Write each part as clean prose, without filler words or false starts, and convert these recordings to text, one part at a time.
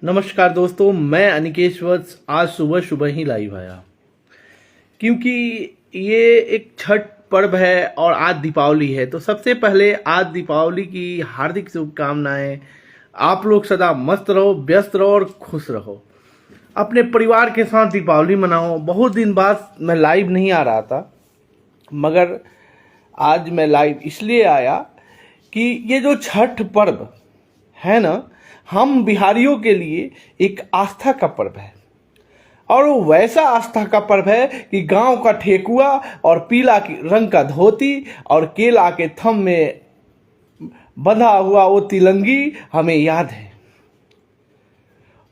नमस्कार दोस्तों, मैं अनिकेश वत्स आज सुबह सुबह ही लाइव आया क्योंकि ये एक छठ पर्व है और आज दीपावली है। तो सबसे पहले आज दीपावली की हार्दिक शुभकामनाएं। आप लोग सदा मस्त रहो, व्यस्त रहो और खुश रहो। अपने परिवार के साथ दीपावली मनाओ। बहुत दिन बाद मैं लाइव नहीं आ रहा था, मगर आज मैं लाइव इसलिए आया कि ये जो छठ पर्व है ना, हम बिहारियों के लिए एक आस्था का पर्व है। और वो वैसा आस्था का पर्व है कि गांव का ठेकुआ और पीला रंग का धोती और केला के थम में बंधा हुआ वो तिलंगी हमें याद है।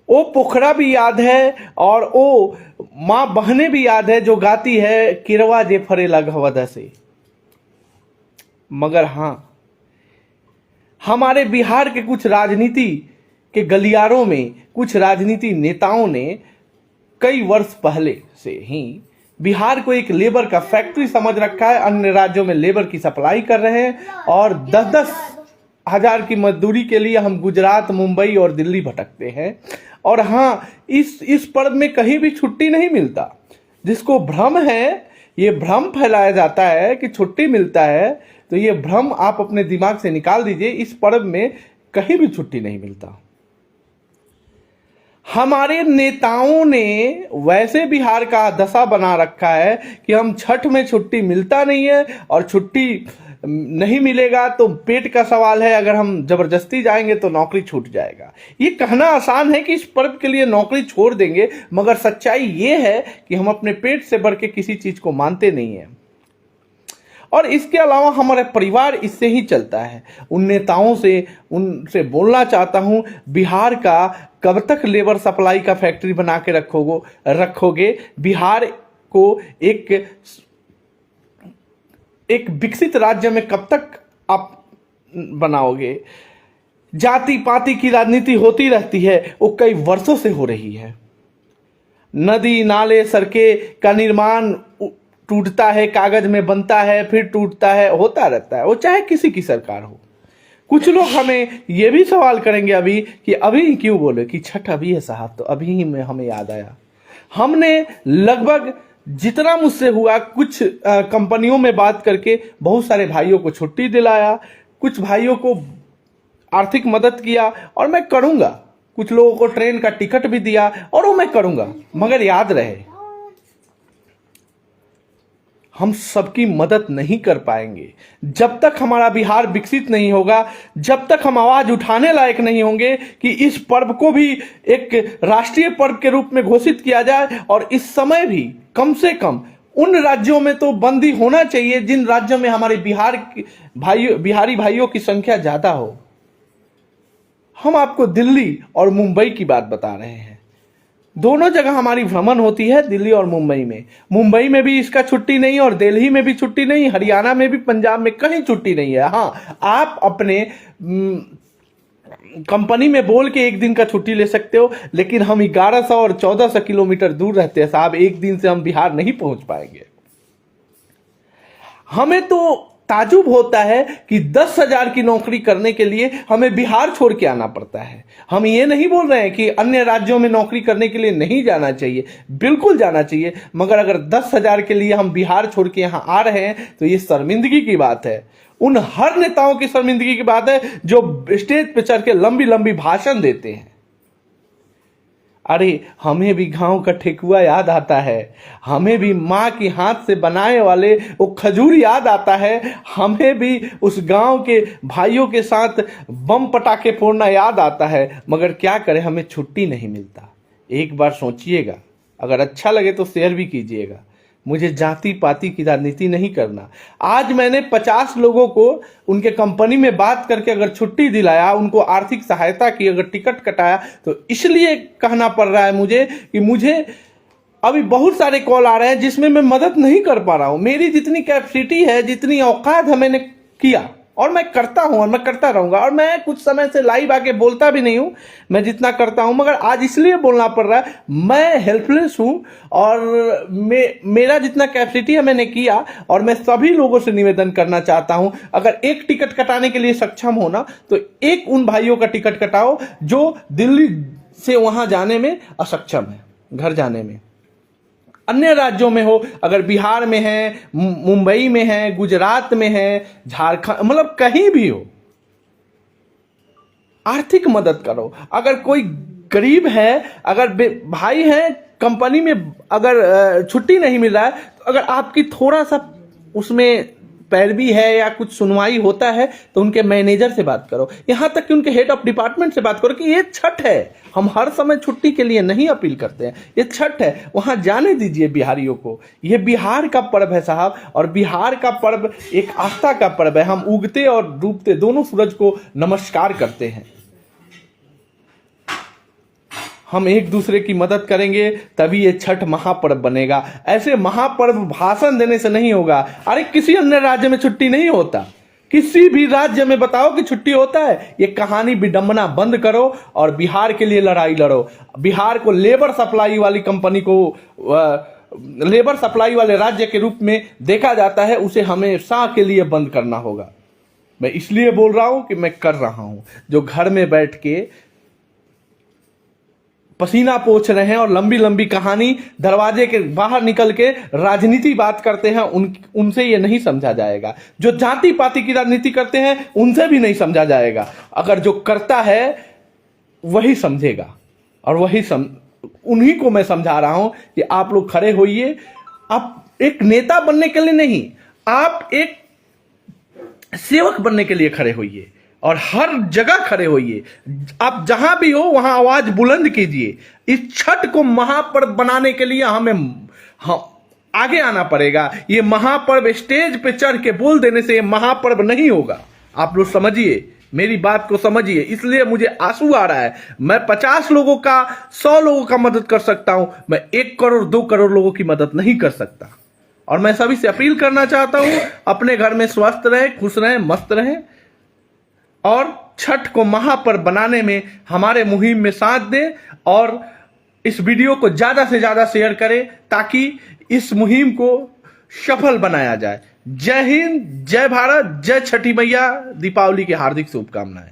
वो पोखरा भी याद है और वो माँ बहनें भी याद है जो गाती है किरवा जे फरे लगवद से। मगर हाँ, हमारे बिहार के कुछ राजनीति के गलियारों में कुछ राजनीति नेताओं ने कई वर्ष पहले से ही बिहार को एक लेबर का फैक्ट्री समझ रखा है। अन्य राज्यों में लेबर की सप्लाई कर रहे हैं और 10-10 हजार की मजदूरी के लिए हम गुजरात, मुंबई और दिल्ली भटकते हैं। और हाँ, इस पर्व में कहीं भी छुट्टी नहीं मिलता। जिसको भ्रम है, ये भ्रम फैलाया जाता है कि छुट्टी मिलता है, तो ये भ्रम आप अपने दिमाग से निकाल दीजिए। इस पर्व में कहीं भी छुट्टी नहीं मिलता। हमारे नेताओं ने वैसे बिहार का दशा बना रखा है कि हम छठ में छुट्टी मिलता नहीं है और छुट्टी नहीं मिलेगा तो पेट का सवाल है, अगर हम जबरदस्ती जाएंगे तो नौकरी छूट जाएगा। ये कहना आसान है कि इस पर्व के लिए नौकरी छोड़ देंगे, मगर सच्चाई ये है कि हम अपने पेट से बढ़ के किसी चीज को मानते नहीं है। और इसके अलावा हमारा परिवार इससे ही चलता है। उन नेताओं से उनसे बोलना चाहता हूं, बिहार का कब तक लेबर सप्लाई का फैक्ट्री बना के रखोगे? बिहार को एक विकसित राज्य में कब तक आप बनाओगे? जाति पाति की राजनीति होती रहती है, वो कई वर्षों से हो रही है। नदी नाले सड़कें का निर्माण टूटता है, कागज में बनता है, फिर टूटता है, होता रहता है, वो चाहे किसी की सरकार हो। कुछ लोग हमें ये भी सवाल करेंगे अभी कि अभी क्यों बोले कि छठ अभी है साहब, तो अभी ही में हमें याद आया। हमने लगभग जितना मुझसे हुआ कुछ कंपनियों में बात करके बहुत सारे भाइयों को छुट्टी दिलाया, कुछ भाइयों को आर्थिक मदद किया और मैं करूंगा। कुछ लोगों को ट्रेन का टिकट भी दिया और वो मैं करूंगा। मगर याद रहे, हम सबकी मदद नहीं कर पाएंगे जब तक हमारा बिहार विकसित नहीं होगा, जब तक हम आवाज उठाने लायक नहीं होंगे कि इस पर्व को भी एक राष्ट्रीय पर्व के रूप में घोषित किया जाए। और इस समय भी कम से कम उन राज्यों में तो बंदी होना चाहिए जिन राज्यों में हमारे बिहारी भाइयों की संख्या ज्यादा हो। हम आपको दिल्ली और मुंबई की बात बता रहे हैं। दोनों जगह हमारी भ्रमण होती है, दिल्ली और मुंबई में। मुंबई में भी इसका छुट्टी नहीं और दिल्ली में भी छुट्टी नहीं, हरियाणा में भी, पंजाब में कहीं छुट्टी नहीं है। हाँ, आप अपने कंपनी में बोल के एक दिन का छुट्टी ले सकते हो, लेकिन हम 1100 और 1400 किलोमीटर दूर रहते हैं साहब। एक दिन से हम बिहार नहीं पहुंच पाएंगे। हमें तो ताजुब होता है कि 10,000 की नौकरी करने के लिए हमें बिहार छोड़ के आना पड़ता है। हम ये नहीं बोल रहे हैं कि अन्य राज्यों में नौकरी करने के लिए नहीं जाना चाहिए, बिल्कुल जाना चाहिए। मगर अगर 10,000 के लिए हम बिहार छोड़ के यहाँ आ रहे हैं तो ये शर्मिंदगी की बात है। उन हर नेताओं की शर्मिंदगी की बात है जो स्टेज पे चढ़ के लंबी लंबी भाषण देते हैं। अरे, हमें भी गांव का ठेकुआ याद आता है, हमें भी माँ की हाथ से बनाए वाले वो खजूर याद आता है, हमें भी उस गांव के भाइयों के साथ बम पटाखे फोड़ना याद आता है। मगर क्या करें, हमें छुट्टी नहीं मिलता। एक बार सोचिएगा, अगर अच्छा लगे तो शेयर भी कीजिएगा। मुझे जाति पाति की राजनीति नहीं करना। आज मैंने 50 लोगों को उनके कंपनी में बात करके अगर छुट्टी दिलाया, उनको आर्थिक सहायता की, अगर टिकट कटाया, तो इसलिए कहना पड़ रहा है मुझे कि मुझे अभी बहुत सारे कॉल आ रहे हैं जिसमें मैं मदद नहीं कर पा रहा हूं। मेरी जितनी कैपेसिटी है, जितनी औकात है, मैंने किया और मैं करता हूं और मैं करता रहूंगा। और मैं कुछ समय से लाइव आके बोलता भी नहीं हूं, मैं जितना करता हूं, मगर आज इसलिए बोलना पड़ रहा है। मैं हेल्पलेस हूं और मेरा जितना कैपेसिटी है मैंने किया। और मैं सभी लोगों से निवेदन करना चाहता हूं, अगर एक टिकट कटाने के लिए सक्षम हो ना, तो एक उन भाइयों का टिकट कटाओ जो दिल्ली से वहां जाने में असक्षम है, घर जाने में। अन्य राज्यों में हो, अगर बिहार में है, मुंबई में है, गुजरात में है, झारखंड, मतलब कहीं भी हो, आर्थिक मदद करो। अगर कोई गरीब है, अगर भाई है, कंपनी में अगर छुट्टी नहीं मिल रहा है, तो अगर आपकी थोड़ा सा उसमें पैरवी है या कुछ सुनवाई होता है तो उनके मैनेजर से बात करो, यहां तक कि उनके हेड ऑफ डिपार्टमेंट से बात करो कि ये छठ है, हम हर समय छुट्टी के लिए नहीं अपील करते हैं, ये छठ है, वहां जाने दीजिए बिहारियों को। ये बिहार का पर्व है साहब, और बिहार का पर्व एक आस्था का पर्व है। हम उगते और डूबते दोनों सूरज को नमस्कार करते हैं। हम एक दूसरे की मदद करेंगे तभी ये छठ महापर्व बनेगा। ऐसे महापर्व भाषण देने से नहीं होगा। अरे किसी अन्य राज्य में छुट्टी नहीं होता, किसी भी राज्य में बताओ कि छुट्टी होता है? ये कहानी विडंबना बंद करो और बिहार के लिए लड़ाई लड़ो। बिहार को लेबर सप्लाई वाली कंपनी को लेबर सप्लाई वाले राज्य के रूप में देखा जाता है, उसे हमेशा के लिए बंद करना होगा। मैं इसलिए बोल रहा हूं कि मैं कर रहा हूं। जो घर में बैठ के पसीना पोंछ रहे हैं और लंबी लंबी कहानी दरवाजे के बाहर निकल के राजनीति बात करते हैं, उनसे ये नहीं समझा जाएगा। जो जाति पाति की राजनीति करते हैं उनसे भी नहीं समझा जाएगा। अगर जो करता है वही समझेगा, और उन्हीं को मैं समझा रहा हूं कि आप लोग खड़े होइए। आप एक नेता बनने के लिए नहीं, आप एक सेवक बनने के लिए खड़े होइए और हर जगह खड़े होइए। आप जहां भी हो वहां आवाज बुलंद कीजिए। इस छठ को महापर्व बनाने के लिए हमें आगे आना पड़ेगा। ये महापर्व स्टेज पे चढ़ के बोल देने से ये महापर्व नहीं होगा। आप लोग समझिए, मेरी बात को समझिए। इसलिए मुझे आंसू आ रहा है। मैं 50 लोगों का, 100 लोगों का मदद कर सकता हूं, मैं 1 करोड़ 2 करोड़ लोगों की मदद नहीं कर सकता। और मैं सभी से अपील करना चाहता हूं, अपने घर में स्वस्थ रहें, खुश रहें, मस्त रहें, और छठ को महापर्व बनाने में हमारे मुहिम में साथ दें। और इस वीडियो को ज्यादा से ज्यादा शेयर करें ताकि इस मुहिम को सफल बनाया जाए। जय हिंद, जय भारत, जय छठी मैया। दीपावली की हार्दिक शुभकामनाएं।